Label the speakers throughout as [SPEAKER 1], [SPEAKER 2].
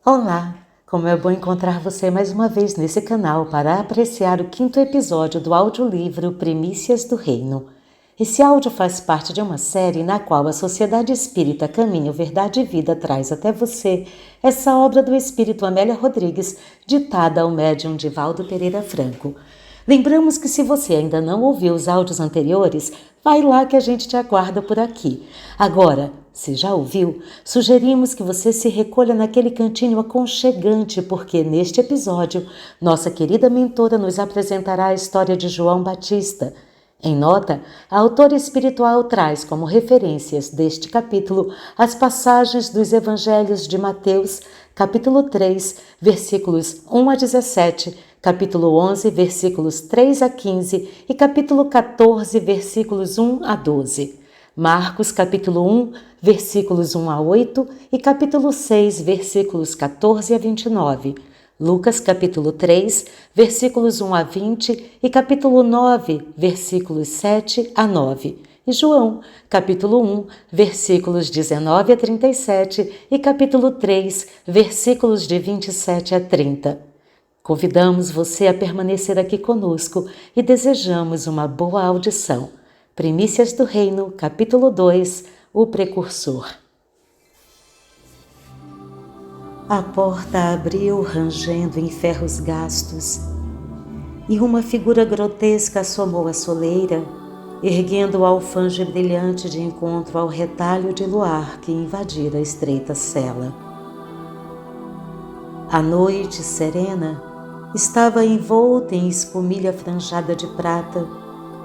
[SPEAKER 1] Olá! Como é bom encontrar você mais uma vez nesse canal para apreciar o 5º episódio do audiolivro Primícias do Reino. Esse áudio faz parte de uma série na qual a Sociedade Espírita Caminho, Verdade e Vida traz até você essa obra do Espírito Amélia Rodrigues, ditada ao médium Divaldo Pereira Franco. Lembramos que se você ainda não ouviu os áudios anteriores, vai lá que a gente te aguarda por aqui. Agora, se já ouviu, sugerimos que você se recolha naquele cantinho aconchegante, porque neste episódio, nossa querida mentora nos apresentará a história de João Batista. Em nota, a autora espiritual traz como referências deste capítulo as passagens dos Evangelhos de Mateus, capítulo 3, versículos 1 a 17, capítulo 11, versículos 3 a 15 e capítulo 14, versículos 1 a 12. Marcos, capítulo 1, versículos 1 a 8 e capítulo 6, versículos 14 a 29. Lucas, capítulo 3, versículos 1 a 20 e capítulo 9, versículos 7 a 9. E João, capítulo 1, versículos 19 a 37 e capítulo 3, versículos de 27 a 30. Convidamos você a permanecer aqui conosco e desejamos uma boa audição. Primícias do Reino, capítulo 2, o Precursor. A porta abriu rangendo em ferros gastos, e uma figura grotesca assomou à soleira, erguendo o alfanje brilhante de encontro ao retalho de luar que invadira a estreita cela. A noite serena estava envolta em escumilha franjada de prata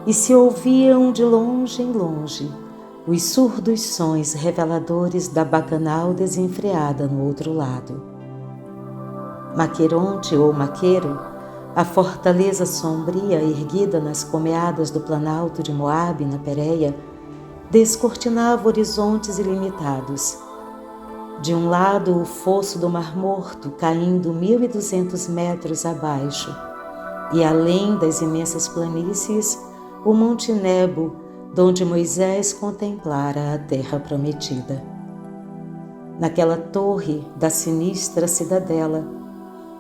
[SPEAKER 1] e se ouviam de longe em longe os surdos sons reveladores da bacanal desenfreada no outro lado. Maqueronte ou Maqueiro, a fortaleza sombria erguida nas comeadas do planalto de Moabe, na Pérea, descortinava horizontes ilimitados. De um lado, o fosso do Mar Morto, caindo 1.200 metros abaixo, e além das imensas planícies, o Monte Nebo, donde Moisés contemplara a terra prometida. Naquela torre da sinistra cidadela,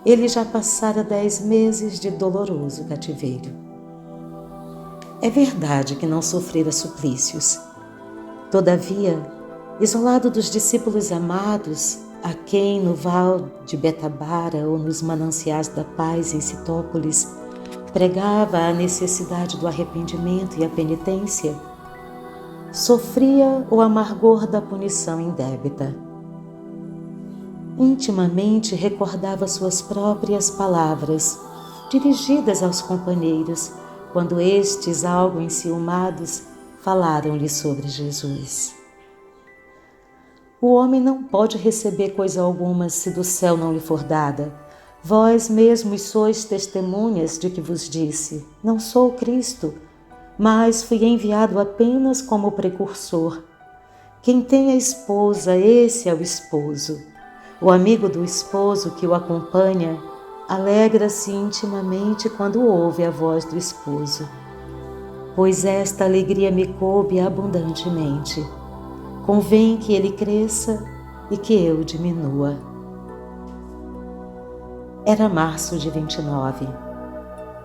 [SPEAKER 1] ele já passara 10 meses de doloroso cativeiro. É verdade que não sofrera suplícios. Todavia, isolado dos discípulos amados, a quem no val de Betabara ou nos mananciais da paz em Citópolis pregava a necessidade do arrependimento e a penitência, sofria o amargor da punição indébita. Intimamente recordava suas próprias palavras, dirigidas aos companheiros, quando estes, algo enciumados, falaram-lhe sobre Jesus. O homem não pode receber coisa alguma se do céu não lhe for dada. Vós mesmos sois testemunhas de que vos disse: não sou Cristo, mas fui enviado apenas como precursor. Quem tem a esposa, esse é o esposo. O amigo do esposo que o acompanha alegra-se intimamente quando ouve a voz do esposo, pois esta alegria me coube abundantemente. Convém que ele cresça e que eu diminua. Era março de 29.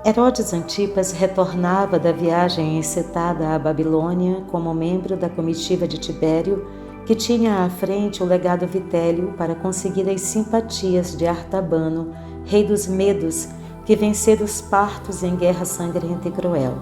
[SPEAKER 1] Herodes Antipas retornava da viagem encetada à Babilônia como membro da comitiva de Tibério, que tinha à frente o legado Vitélio para conseguir as simpatias de Artabano, rei dos Medos, que vencera os partos em guerra sangrenta e cruel.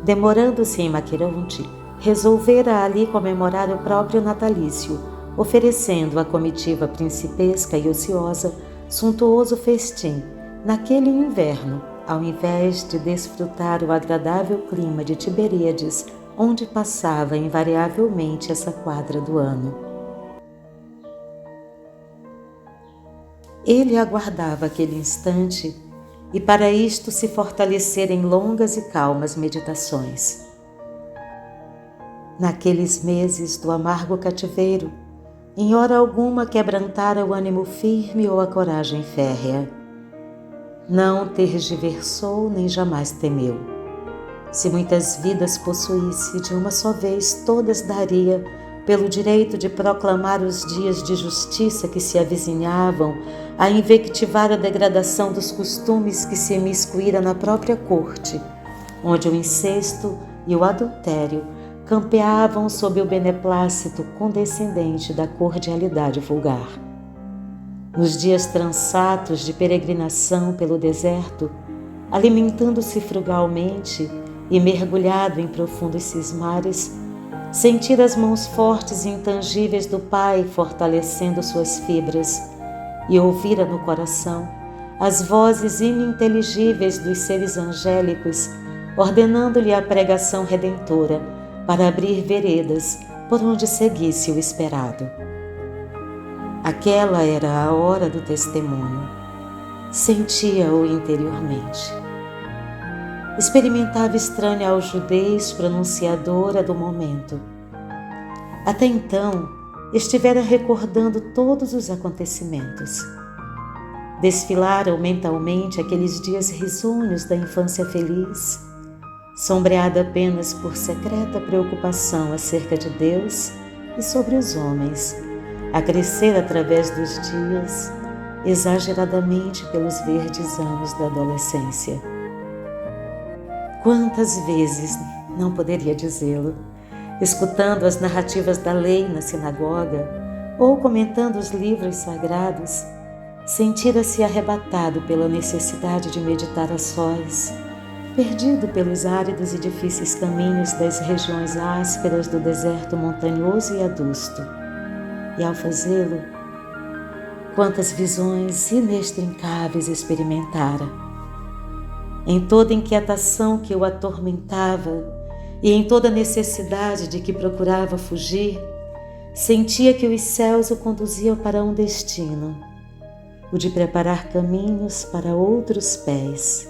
[SPEAKER 1] Demorando-se em Maqueronte, resolvera ali comemorar o próprio natalício, oferecendo à comitiva principesca e ociosa suntuoso festim, naquele inverno, ao invés de desfrutar o agradável clima de Tiberíades, onde passava invariavelmente essa quadra do ano. Ele aguardava aquele instante e para isto se fortalecera em longas e calmas meditações. Naqueles meses do amargo cativeiro, em hora alguma quebrantara o ânimo firme ou a coragem férrea. Não tergiversou nem jamais temeu. Se muitas vidas possuísse, de uma só vez todas daria, pelo direito de proclamar os dias de justiça que se avizinhavam, a invectivar a degradação dos costumes que se imiscuíra na própria corte, onde o incesto e o adultério campeavam sob o beneplácito condescendente da cordialidade vulgar. Nos dias transatos de peregrinação pelo deserto, alimentando-se frugalmente e mergulhado em profundos cismares, sentir as mãos fortes e intangíveis do Pai fortalecendo suas fibras e ouvira no coração as vozes ininteligíveis dos seres angélicos ordenando-lhe a pregação redentora para abrir veredas por onde seguisse o esperado. Aquela era a hora do testemunho. Sentia-o interiormente. Experimentava estranha algudez pronunciadora do momento. Até então, estivera recordando todos os acontecimentos. Desfilaram mentalmente aqueles dias risonhos da infância feliz, sombreada apenas por secreta preocupação acerca de Deus e sobre os homens, a crescer através dos dias, exageradamente pelos verdes anos da adolescência. Quantas vezes, não poderia dizê-lo, escutando as narrativas da lei na sinagoga ou comentando os livros sagrados, sentira-se arrebatado pela necessidade de meditar a sós, perdido pelos áridos e difíceis caminhos das regiões ásperas do deserto montanhoso e adusto. E ao fazê-lo, quantas visões inextricáveis experimentara. Em toda inquietação que o atormentava e em toda necessidade de que procurava fugir, sentia que os céus o conduziam para um destino, o de preparar caminhos para outros pés,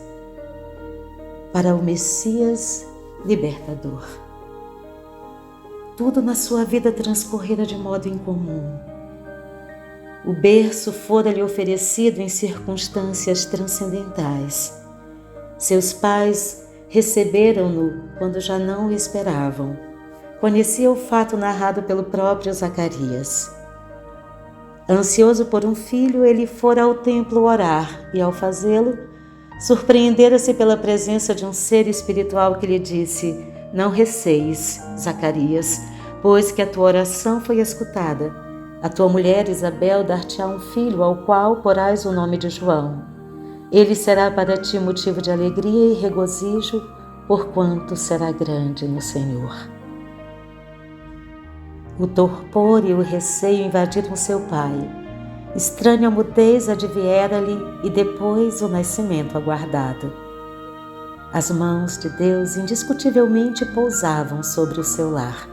[SPEAKER 1] para o Messias libertador. Tudo na sua vida transcorrera de modo incomum. O berço fora-lhe oferecido em circunstâncias transcendentais. Seus pais receberam-no quando já não o esperavam. Conhecia o fato narrado pelo próprio Zacarias. Ansioso por um filho, ele fora ao templo orar e, ao fazê-lo, surpreendera-se pela presença de um ser espiritual que lhe disse: "Não receis, Zacarias, pois que a tua oração foi escutada. A tua mulher Isabel dar-te-á um filho, ao qual porás o nome de João. Ele será para ti motivo de alegria e regozijo, porquanto será grande no Senhor." O torpor e o receio invadiram seu pai. Estranha mudez adviera-lhe e depois o nascimento aguardado. As mãos de Deus indiscutivelmente pousavam sobre o seu lar.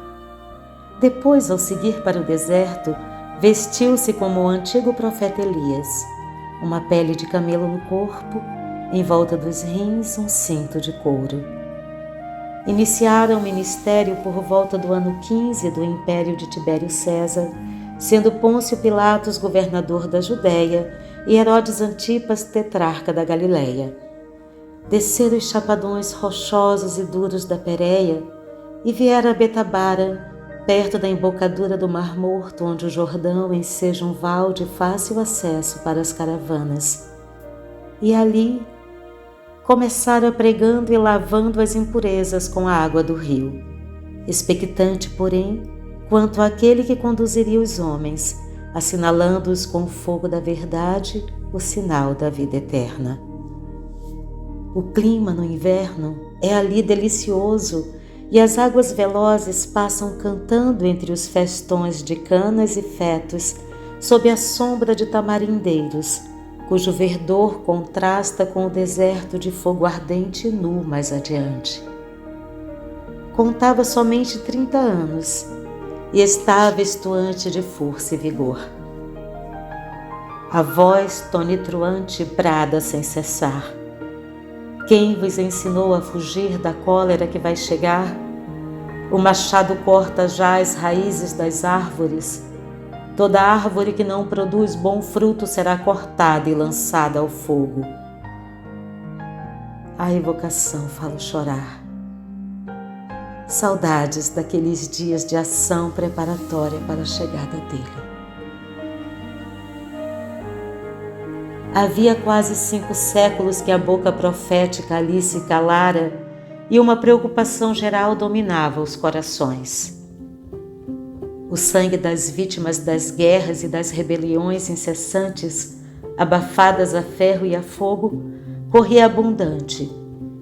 [SPEAKER 1] Depois, ao seguir para o deserto, vestiu-se como o antigo profeta Elias, uma pele de camelo no corpo, em volta dos rins um cinto de couro. Iniciaram o ministério por volta do ano 15 do império de Tibério César, sendo Pôncio Pilatos governador da Judéia e Herodes Antipas tetrarca da Galileia. Desceram os chapadões rochosos e duros da Pérea e vieram a Betabara, perto da embocadura do Mar Morto, onde o Jordão enseja um val de fácil acesso para as caravanas. E ali começara pregando e lavando as impurezas com a água do rio, expectante, porém, quanto àquele que conduziria os homens, assinalando-os com o fogo da verdade, o sinal da vida eterna. O clima no inverno é ali delicioso e as águas velozes passam cantando entre os festões de canas e fetos, sob a sombra de tamarindeiros, cujo verdor contrasta com o deserto de fogo ardente e nu mais adiante. Contava somente 30 anos e estava estuante de força e vigor. A voz tonitruante brada sem cessar: "Quem vos ensinou a fugir da cólera que vai chegar? O machado corta já as raízes das árvores. Toda árvore que não produz bom fruto será cortada e lançada ao fogo." A evocação fala chorar. Saudades daqueles dias de ação preparatória para a chegada dele. Havia quase 5 séculos que a boca profética ali se calara e uma preocupação geral dominava os corações. O sangue das vítimas das guerras e das rebeliões incessantes, abafadas a ferro e a fogo, corria abundante,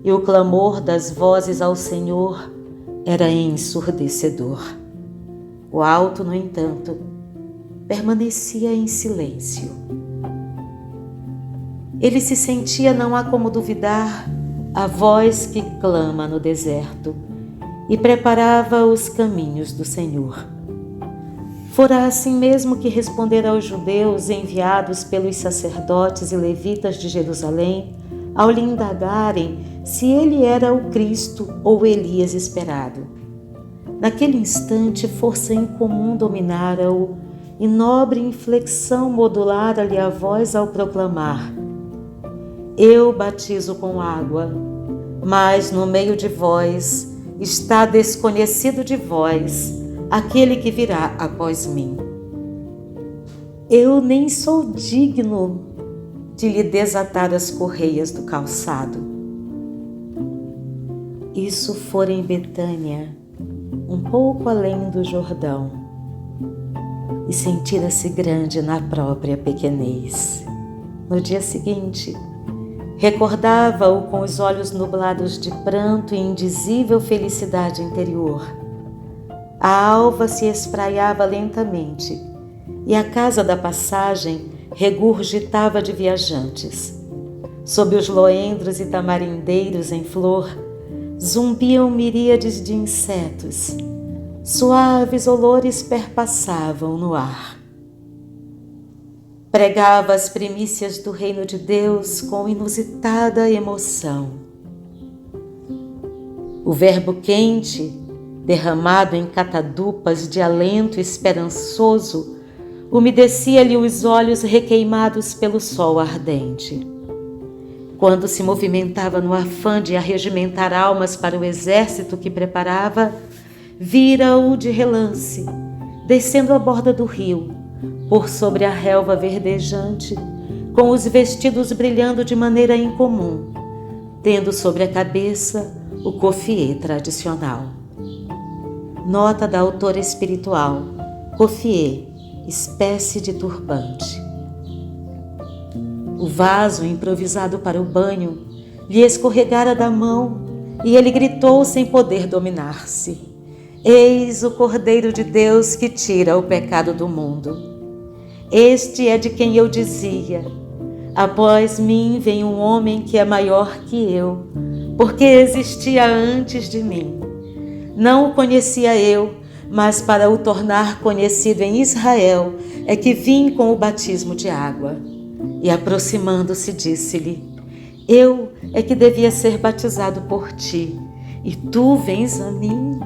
[SPEAKER 1] e o clamor das vozes ao Senhor era ensurdecedor. O alto, no entanto, permanecia em silêncio. Ele se sentia, não há como duvidar, a voz que clama no deserto e preparava os caminhos do Senhor. Fora assim mesmo que respondera aos judeus enviados pelos sacerdotes e levitas de Jerusalém, ao lhe indagarem se ele era o Cristo ou Elias esperado. Naquele instante, força incomum dominara-o e nobre inflexão modulara-lhe a voz ao proclamar: Eu batizo com água, mas no meio de vós está desconhecido de vós aquele que virá após mim. Eu nem sou digno de lhe desatar as correias do calçado. Isso fora em Betânia, um pouco além do Jordão, e sentira-se grande na própria pequenez. No dia seguinte, recordava-o com os olhos nublados de pranto e indizível felicidade interior. A alva se espraiava lentamente e a casa da passagem regurgitava de viajantes. Sob os loendros e tamarindeiros em flor, zumbiam miríades de insetos. Suaves olores perpassavam no ar. Pregava as primícias do reino de Deus com inusitada emoção. O verbo quente, derramado em catadupas de alento esperançoso, umedecia-lhe os olhos requeimados pelo sol ardente. Quando se movimentava no afã de arregimentar almas para o exército que preparava, vira-o de relance, descendo a borda do rio, por sobre a relva verdejante, com os vestidos brilhando de maneira incomum, tendo sobre a cabeça o cofiê tradicional. Nota da autora espiritual: cofiê, espécie de turbante. O vaso improvisado para o banho lhe escorregara da mão e ele gritou sem poder dominar-se: Eis o Cordeiro de Deus que tira o pecado do mundo. Este é de quem eu dizia: após mim vem um homem que é maior que eu, porque existia antes de mim. Não o conhecia eu, mas para o tornar conhecido em Israel é que vim com o batismo de água. E aproximando-se disse-lhe: Eu é que devia ser batizado por ti, e tu vens a mim?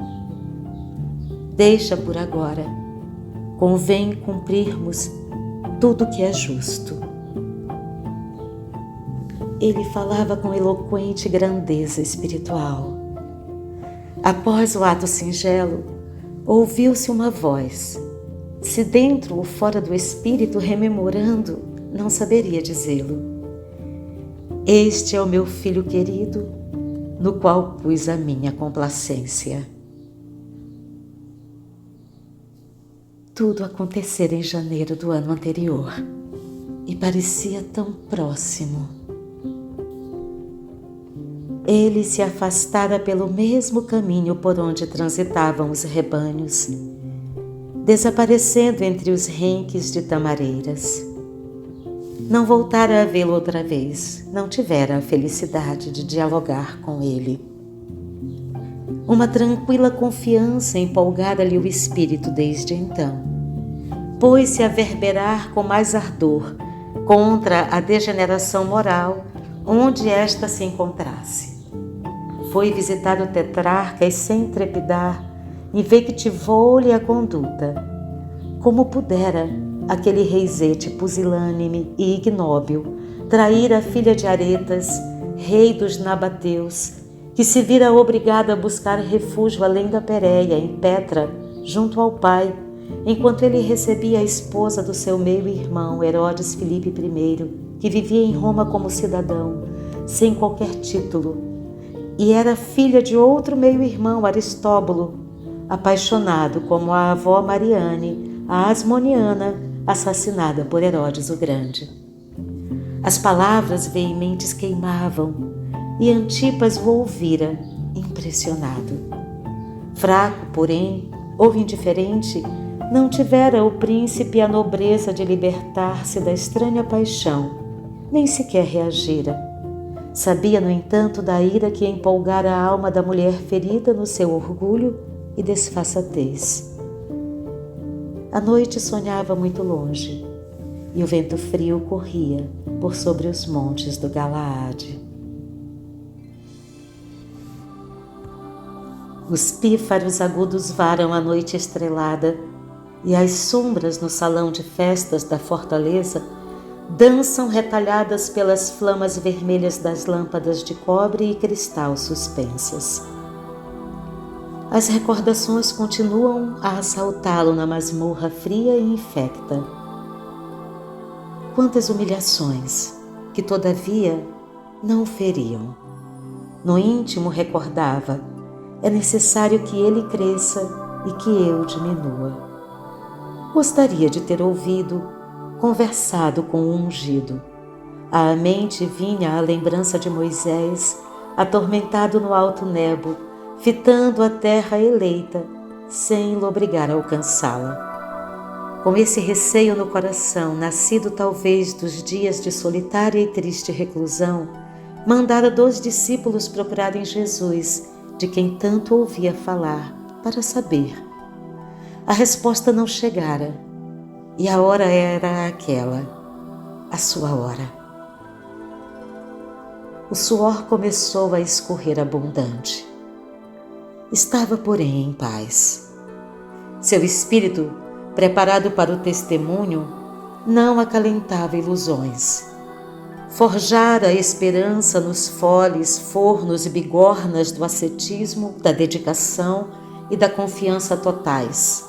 [SPEAKER 1] Deixa por agora, convém cumprirmos tudo que é justo. Ele falava com eloquente grandeza espiritual. Após o ato singelo, ouviu-se uma voz. Se dentro ou fora do espírito, rememorando, não saberia dizê-lo. Este é o meu filho querido, no qual pus a minha complacência. Tudo acontecera em janeiro do ano anterior e parecia tão próximo. Ele se afastara pelo mesmo caminho por onde transitavam os rebanhos, desaparecendo entre os renques de tamareiras. Não voltara a vê-lo outra vez, não tivera a felicidade de dialogar com ele. Uma tranquila confiança empolgara-lhe o espírito desde então. Pôs-se a verberar com mais ardor contra a degeneração moral onde esta se encontrasse. Foi visitar o tetrarca e, sem trepidar, invectivou-lhe a conduta. Como pudera aquele reizete pusilânime e ignóbil trair a filha de Aretas, rei dos nabateus, que se vira obrigada a buscar refúgio além da Pérea, em Petra, junto ao pai, enquanto ele recebia a esposa do seu meio-irmão, Herodes Filipe I, que vivia em Roma como cidadão, sem qualquer título, e era filha de outro meio-irmão, Aristóbulo, apaixonado como a avó Mariane, a Asmoniana, assassinada por Herodes o Grande. As palavras veementes queimavam, e Antipas o ouvira, impressionado. Fraco, porém, ou indiferente, não tivera o príncipe a nobreza de libertar-se da estranha paixão, nem sequer reagira. Sabia, no entanto, da ira que empolgara a alma da mulher ferida no seu orgulho e desfaçatez. A noite sonhava muito longe, e o vento frio corria por sobre os montes do Galaade. Os pífaros agudos varam a noite estrelada, e as sombras no salão de festas da fortaleza dançam retalhadas pelas flamas vermelhas das lâmpadas de cobre e cristal suspensas. As recordações continuam a assaltá-lo na masmorra fria e infecta. Quantas humilhações, que todavia não o feriam. No íntimo recordava: é necessário que ele cresça e que eu diminua. Gostaria de ter ouvido, conversado com o ungido. À mente vinha a lembrança de Moisés, atormentado no alto Nebo, fitando a terra eleita, sem lobrigar a alcançá-la. Com esse receio no coração, nascido talvez dos dias de solitária e triste reclusão, mandara 2 discípulos procurarem Jesus, de quem tanto ouvia falar, para saber. A resposta não chegara, e a hora era aquela, a sua hora. O suor começou a escorrer abundante. Estava, porém, em paz. Seu espírito, preparado para o testemunho, não acalentava ilusões. Forjara a esperança nos foles, fornos e bigornas do ascetismo, da dedicação e da confiança totais.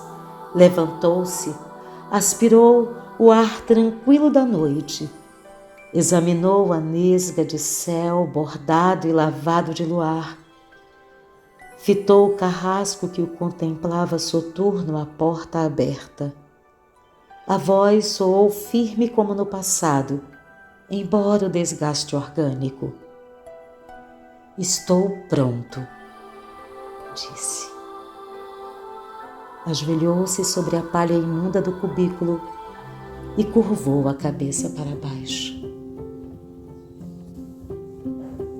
[SPEAKER 1] Levantou-se, aspirou o ar tranquilo da noite, examinou a nesga de céu bordado e lavado de luar, fitou o carrasco que o contemplava soturno à porta aberta. A voz soou firme como no passado, embora o desgaste orgânico. Estou pronto, disse. Ajoelhou-se sobre a palha imunda do cubículo e curvou a cabeça para baixo.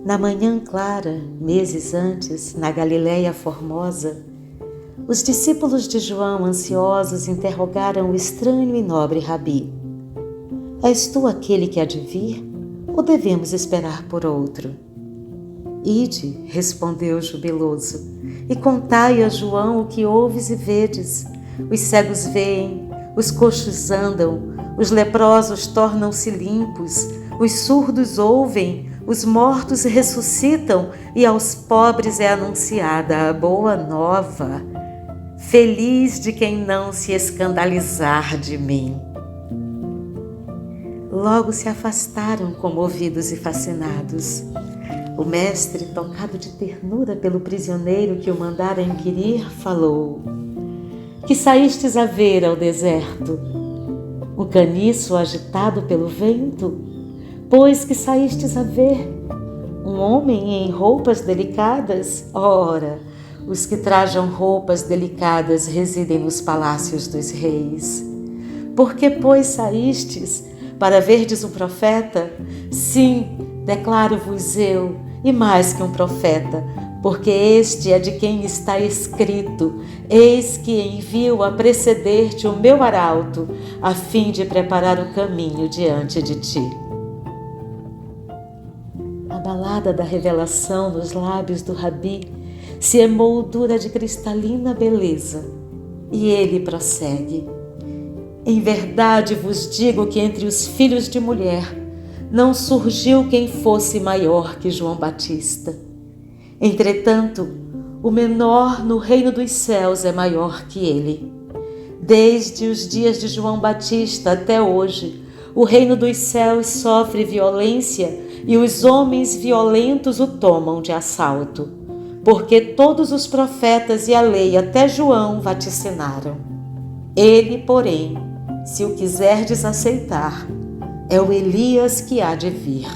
[SPEAKER 1] Na manhã clara, meses antes, na Galiléia formosa, os discípulos de João, ansiosos, interrogaram o estranho e nobre rabi: És tu aquele que há de vir, ou devemos esperar por outro? Ide, respondeu jubiloso, e contai a João o que ouves e vedes. Os cegos veem, os coxos andam, os leprosos tornam-se limpos, os surdos ouvem, os mortos ressuscitam, e aos pobres é anunciada a boa nova. Feliz de quem não se escandalizar de mim. Logo se afastaram, comovidos e fascinados. O mestre, tocado de ternura pelo prisioneiro que o mandara inquirir, falou: Que saístes a ver ao deserto? Um caniço agitado pelo vento? Pois que saístes a ver? Um homem em roupas delicadas? Ora, os que trajam roupas delicadas residem nos palácios dos reis. Por que, pois, saístes? Para verdes um profeta? Sim, declaro-vos eu, e mais que um profeta, porque este é de quem está escrito: Eis que envio a preceder-te o meu arauto, a fim de preparar o caminho diante de ti. A balada da revelação nos lábios do rabi se emoldura de cristalina beleza, e ele prossegue: Em verdade vos digo que entre os filhos de mulher não surgiu quem fosse maior que João Batista. Entretanto, o menor no reino dos céus é maior que ele. Desde os dias de João Batista até hoje, o reino dos céus sofre violência e os homens violentos o tomam de assalto, porque todos os profetas e a lei até João vaticinaram. Ele, porém, se o quiserdes aceitar, é o Elias que há de vir.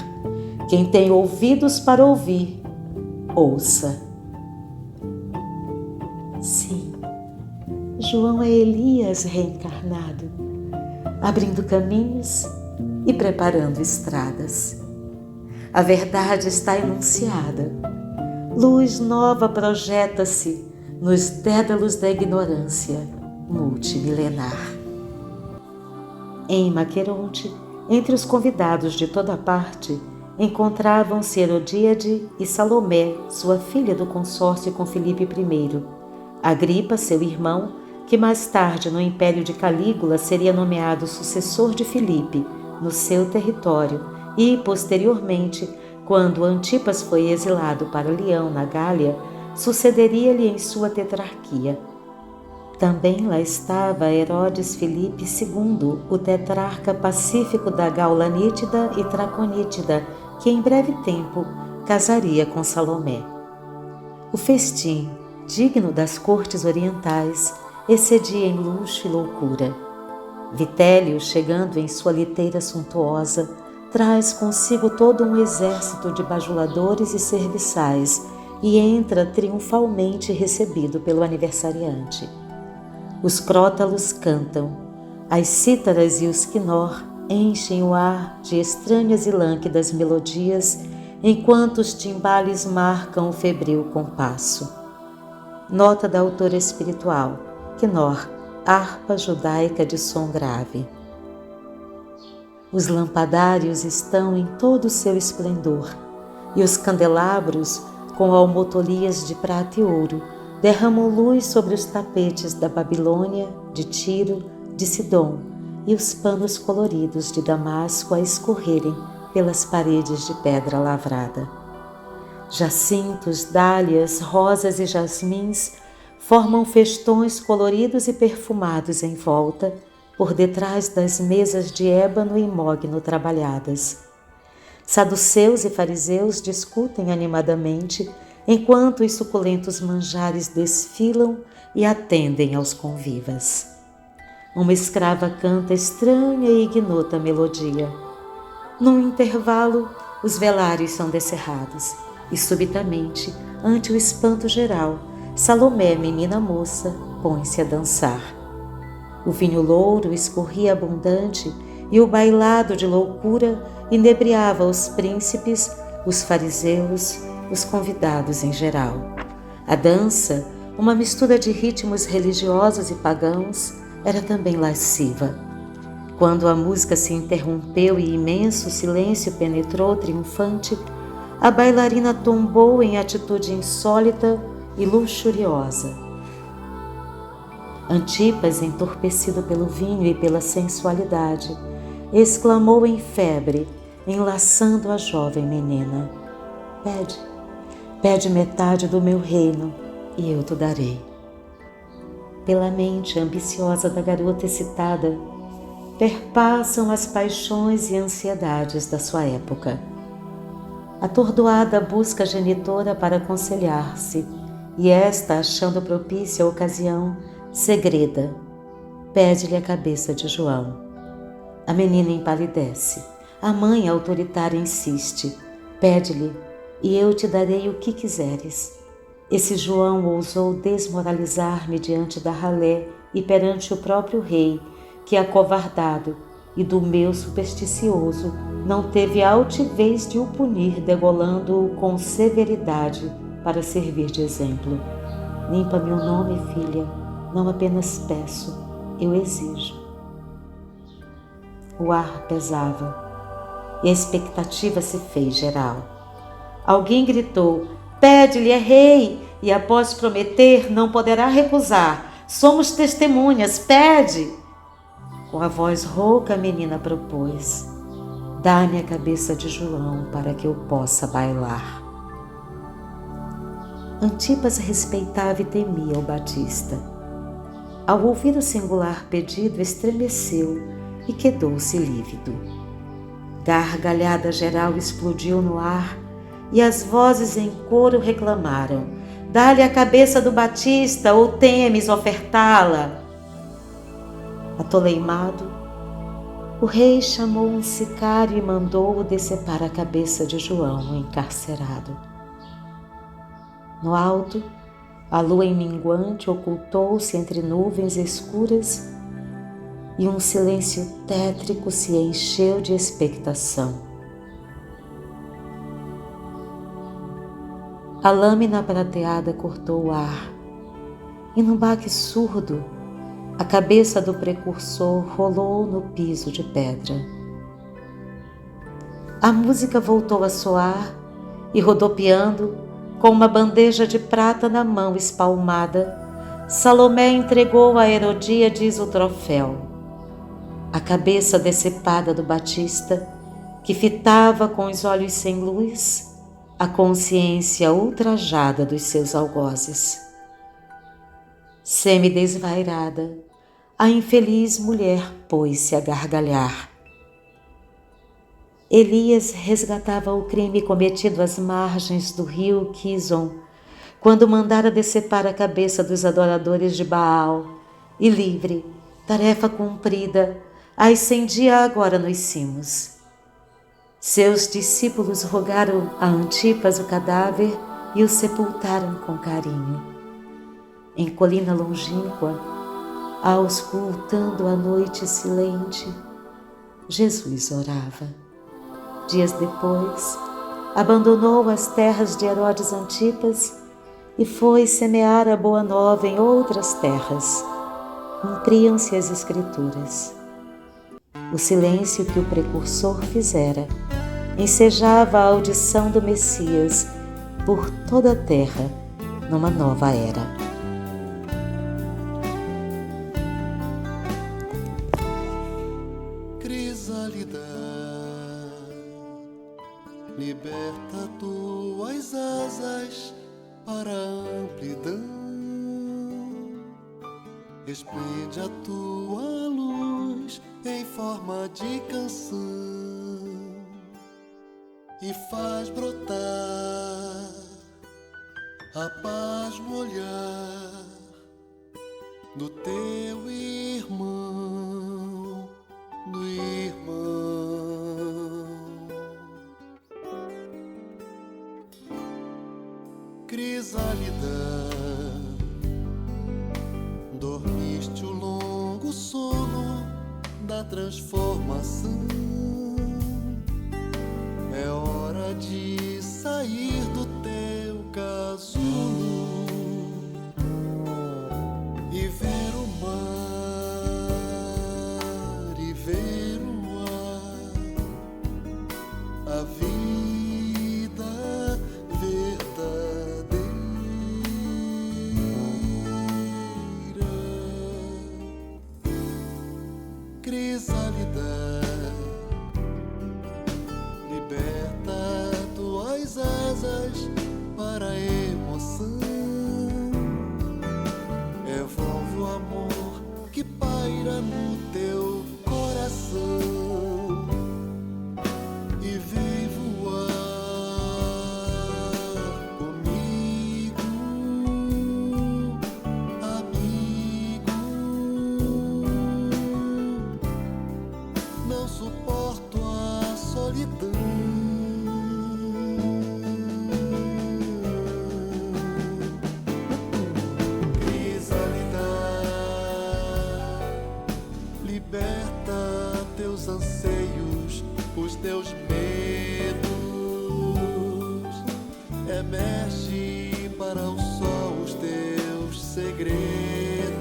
[SPEAKER 1] Quem tem ouvidos para ouvir, ouça. Sim, João é Elias reencarnado, abrindo caminhos e preparando estradas. A verdade está enunciada. Luz nova projeta-se nos dédalos da ignorância multimilenar. Em Maqueronte, entre os convidados de toda parte, encontravam-se Herodíade e Salomé, sua filha do consórcio com Filipe I, Agripa, seu irmão, que mais tarde no império de Calígula seria nomeado sucessor de Filipe no seu território e, posteriormente, quando Antipas foi exilado para Lião, na Gália, sucederia-lhe em sua tetrarquia. Também lá estava Herodes Filipe II, o tetrarca pacífico da Gaula Nítida e Traconítida, que em breve tempo casaria com Salomé. O festim, digno das cortes orientais, excedia em luxo e loucura. Vitélio, chegando em sua liteira suntuosa, traz consigo todo um exército de bajuladores e serviçais e entra triunfalmente recebido pelo aniversariante. Os crótalos cantam, as cítaras e os quinor enchem o ar de estranhas e lânguidas melodias, enquanto os timbales marcam o febril compasso. Nota da autora espiritual, quinor, harpa judaica de som grave. Os lampadários estão em todo o seu esplendor, e os candelabros, com almotolias de prata e ouro, derramam luz sobre os tapetes da Babilônia, de Tiro, de Sidom, e os panos coloridos de Damasco a escorrerem pelas paredes de pedra lavrada. Jacintos, dálias, rosas e jasmins formam festões coloridos e perfumados em volta, por detrás das mesas de ébano e mogno trabalhadas. Saduceus e fariseus discutem animadamente, enquanto os suculentos manjares desfilam e atendem aos convivas. Uma escrava canta estranha e ignota melodia. Num intervalo, os velários são descerrados, e subitamente, ante o espanto geral, Salomé, menina moça, põe-se a dançar. O vinho louro escorria abundante e o bailado de loucura inebriava os príncipes, os fariseus, os convidados em geral. A dança, uma mistura de ritmos religiosos e pagãos, era também lasciva. Quando a música se interrompeu e imenso silêncio penetrou triunfante, a bailarina tombou em atitude insólita e luxuriosa. Antipas, entorpecido pelo vinho e pela sensualidade, exclamou em febre, enlaçando a jovem menina: Pede metade do meu reino e eu te darei. Pela mente ambiciosa da garota excitada, perpassam as paixões e ansiedades da sua época. Atordoada busca a genitora para aconselhar-se, e esta, achando propícia a ocasião, segreda. Pede-lhe a cabeça de João. A menina empalidece. A mãe autoritária insiste: pede-lhe, e eu te darei o que quiseres. Esse João ousou desmoralizar-me diante da ralé e perante o próprio rei, que, acovardado e do meu supersticioso, não teve a altivez de o punir, degolando-o com severidade para servir de exemplo. Limpa-me o nome, filha, não apenas peço, eu exijo. O ar pesava e a expectativa se fez geral. Alguém gritou: pede-lhe, é rei, e após prometer não poderá recusar. Somos testemunhas, pede. Com a voz rouca a menina propôs: dá-me a cabeça de João para que eu possa bailar. Antipas respeitava e temia o Batista. Ao ouvir o singular pedido, estremeceu e quedou-se lívido. Gargalhada geral explodiu no ar e as vozes em coro reclamaram: dá-lhe a cabeça do Batista ou temes ofertá-la? Atoleimado, o rei chamou um sicário e mandou-o decepar a cabeça de João, encarcerado. No alto, a lua minguante ocultou-se entre nuvens escuras e um silêncio tétrico se encheu de expectação. A lâmina prateada cortou o ar e, num baque surdo, a cabeça do precursor rolou no piso de pedra. A música voltou a soar e, rodopiando, com uma bandeja de prata na mão espalmada, Salomé entregou a Herodíades o troféu. A cabeça decepada do Batista, que fitava com os olhos sem luz a consciência ultrajada dos seus algozes. Semidesvairada, a infeliz mulher pôs-se a gargalhar. Elias resgatava o crime cometido às margens do rio Quizon, quando mandara decepar a cabeça dos adoradores de Baal, e livre, tarefa cumprida, a estendia agora nos cimos. Seus discípulos rogaram a Antipas o cadáver e o sepultaram com carinho. Em colina longínqua, auscultando a noite silente, Jesus orava. Dias depois, abandonou as terras de Herodes Antipas e foi semear a boa nova em outras terras. Cumpriam-se as Escrituras. O silêncio que o precursor fizera ensejava a audição do Messias por toda a terra numa nova era.
[SPEAKER 2] Crisálida, liberta tuas asas para a amplidão, esplende a tua luz em forma de canção e faz brotar a paz no olhar do teu irmão, do irmão. Crisálida, dormiste o longo sono da transformação. É hora de sair do teu casulo e ver o mar e ver o ar, a vida verdadeira. Crisálida, liberta tuas asas para a emoção. Evolve o amor que paira no teu coração e vem voar comigo, amigo. Não suporto a solidão. Liberta teus anseios, os teus medos. Emerge para o sol os teus segredos.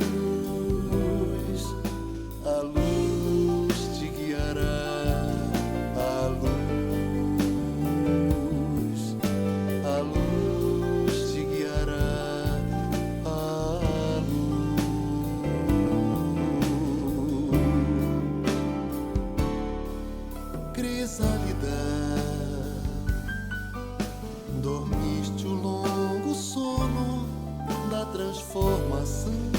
[SPEAKER 2] A luz te guiará, a luz te guiará, a luz. Crisálida, dormiste o longo sono transformação.